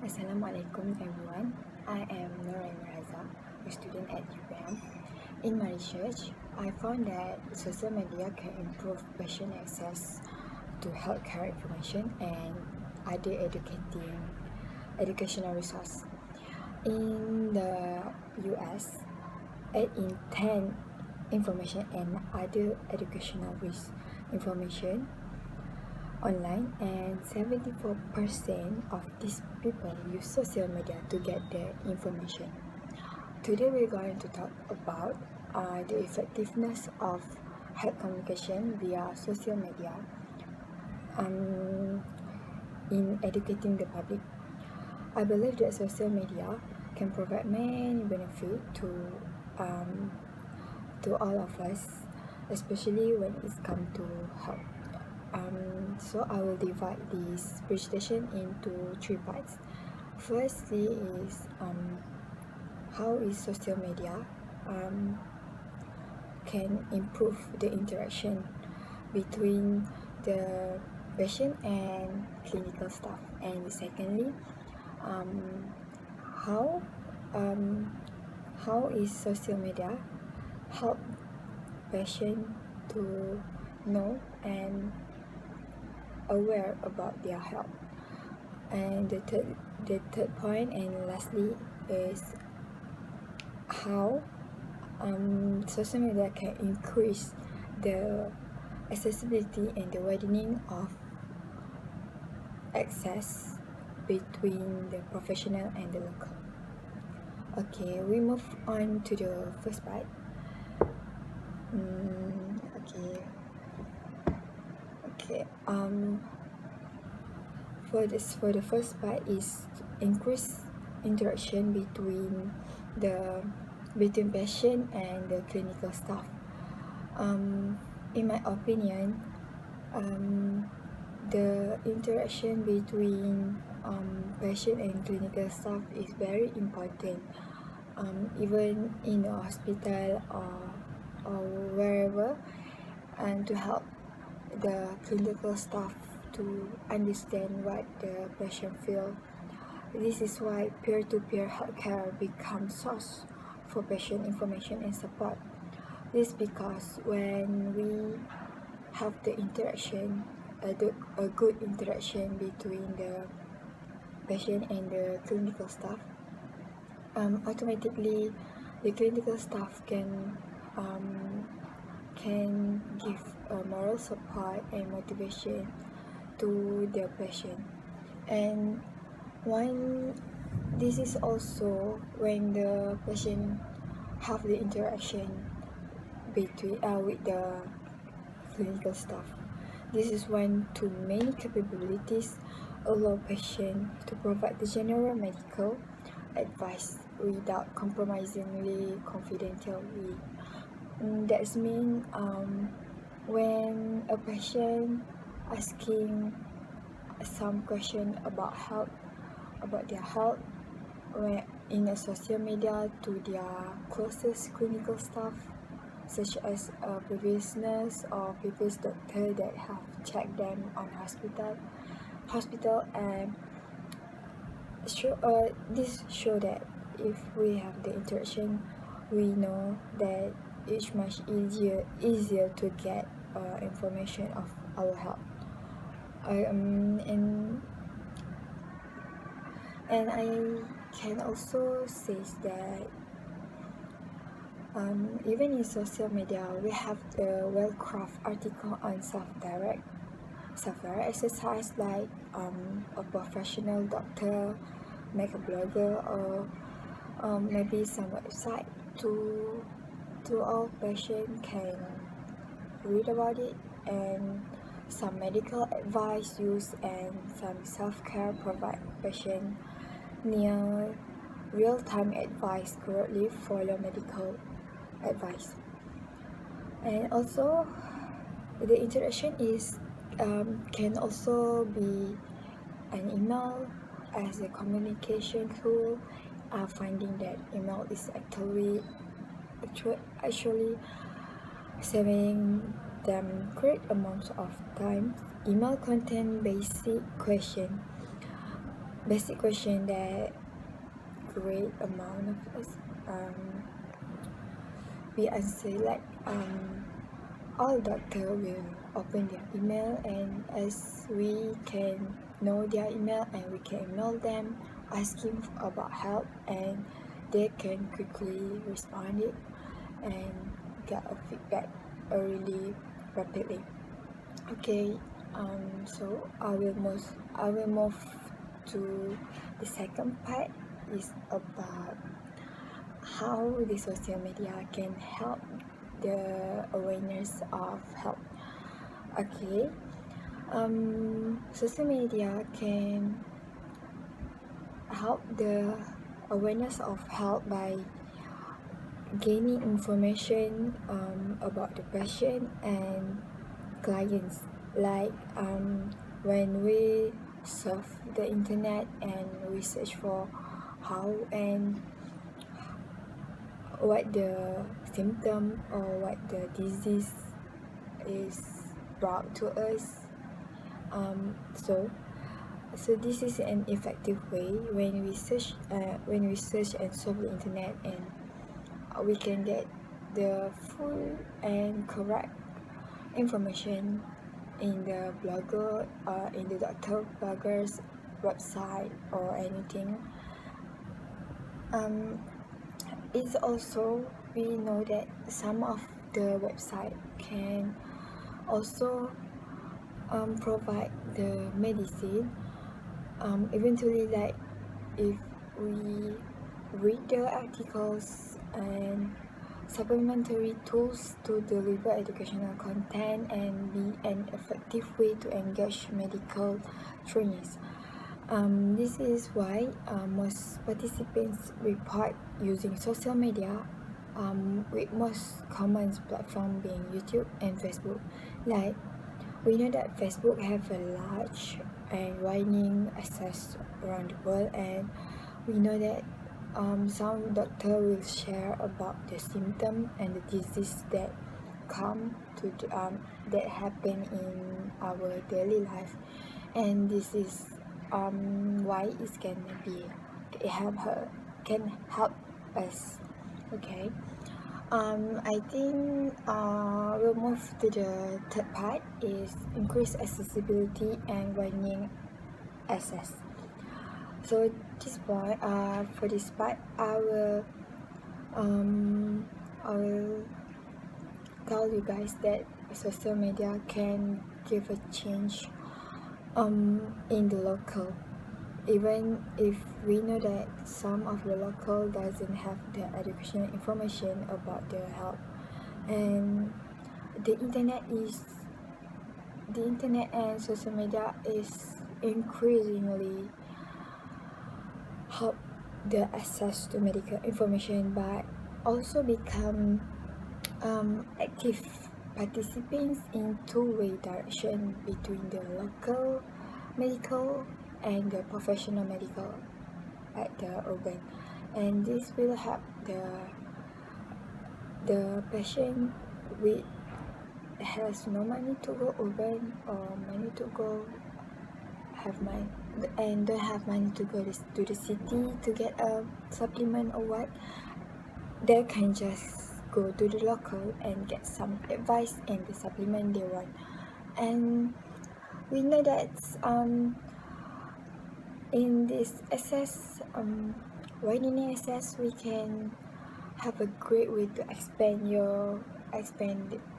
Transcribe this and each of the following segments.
Assalamualaikum everyone. I am Norain Raza, a student at UPM. In my research, I found that social media can improve patient access to healthcare information and other educational resources. In the US, 8 in 10 information and other educational information online, and 74% of these people use social media to get their information. Today we're going to talk about the effectiveness of health communication via social media in educating the public. I believe that social media can provide many benefits to all of us, especially when it's come to health. So I will divide this presentation into 3 parts. Firstly is how is social media can improve the interaction between the patient and clinical staff, and secondly, how is social media help patient to know and aware about their health. And the third point and lastly is how social media can increase the accessibility and the widening of access between the professional and the local. Okay, we move on to the first part. For the first part is increase interaction between patient and the clinical staff. In my opinion, the interaction between patient and clinical staff is very important, even in a hospital or wherever, and to help the clinical staff to understand what the patient feel. This is why peer-to-peer healthcare becomes source for patient information and support. This because when we have the interaction, a good interaction between the patient and the clinical staff, automatically the clinical staff can give moral support and motivation to their patient. And this is also when the patient have the interaction between with the clinical staff. This is when too many capabilities allow patient to provide the general medical advice without compromisingly confidentially. That means when a patient asking some question about their health in a social media to their closest clinical staff, such as a previous nurse or previous doctor that have checked them on hospital, and this show that if we have the interaction, we know that it's much easier to get information of our health. And I can also say that even in social media, we have the well-crafted article on self-direct exercise, like a professional doctor make a blogger, or maybe some website to all patients can read about it, and some medical advice used and some self-care provide patient near real-time advice, correctly follow medical advice. And also the interaction is can also be an email as a communication tool, finding that email is actually saving them great amounts of time. Email contain basic question basic question that great amount of us we answer, like all doctor will open their email, and as we can know their email and we can email them asking about help, and they can quickly respond it and get a feedback really rapidly. Okay, so I will move to the second part, is about how the social media can help the awareness of health. Okay, social media can help the awareness of health by gaining information about the patient and clients, like when we surf the internet and research for how and what the symptom or what the disease is brought to us. So this is an effective way when we search and surf the internet, and we can get the full and correct information in the blogger in the doctor bloggers website or anything. It's also, we know that some of the website can also provide the medicine, eventually, like if we read the articles and supplementary tools to deliver educational content and be an effective way to engage medical trainees. This is why most participants report using social media, with most common platform being YouTube and Facebook. Like, we know that Facebook have a large and widening access around the world, and we know that some doctor will share about the symptom and the disease that come to that happen in our daily life, and this is why it can help us. Okay, I think we'll move to the third part, is increase accessibility and widening access. So for this part, I will tell you guys that social media can give a change in the local, even if we know that some of the local doesn't have the educational information about their health, and the internet and social media is increasingly help the access to medical information, but also become active participants in two-way direction between the local medical and the professional medical at the urban, and this will help the patient with has no money to go urban or money to go have money and don't have money to go to the city to get a supplement or what. They can just go to the local and get some advice and the supplement they want. And we know that in this widening access, we can have a great way to expand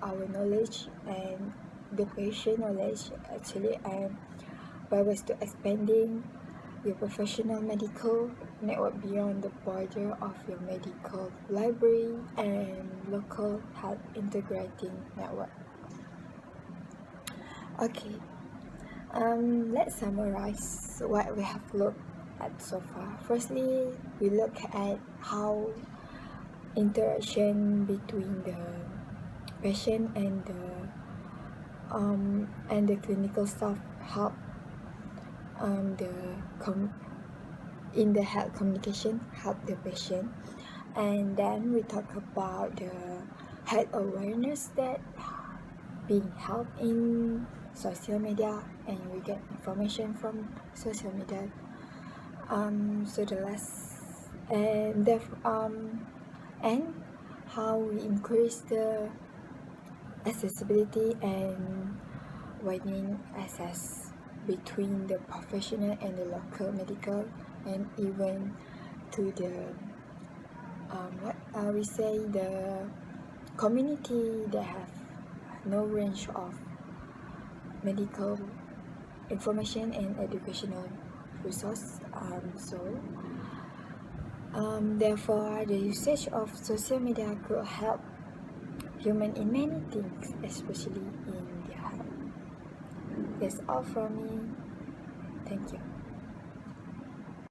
our knowledge and the patient knowledge, actually, and by ways to expanding your professional medical network beyond the border of your medical library and local health integrating network. Okay, let's summarize what we have looked at so far. Firstly, we look at how interaction between the patient and the clinical staff help in the health communication, help the patient. And then we talk about the health awareness that being helped in social media, and we get information from social media. So the last and how we increase the accessibility and widening access between the professional and the local medical, and even to the we say the community that have no range of medical information and educational resource. Therefore, the usage of social media could help human in many things, especially in their health. That's all from me. Thank you.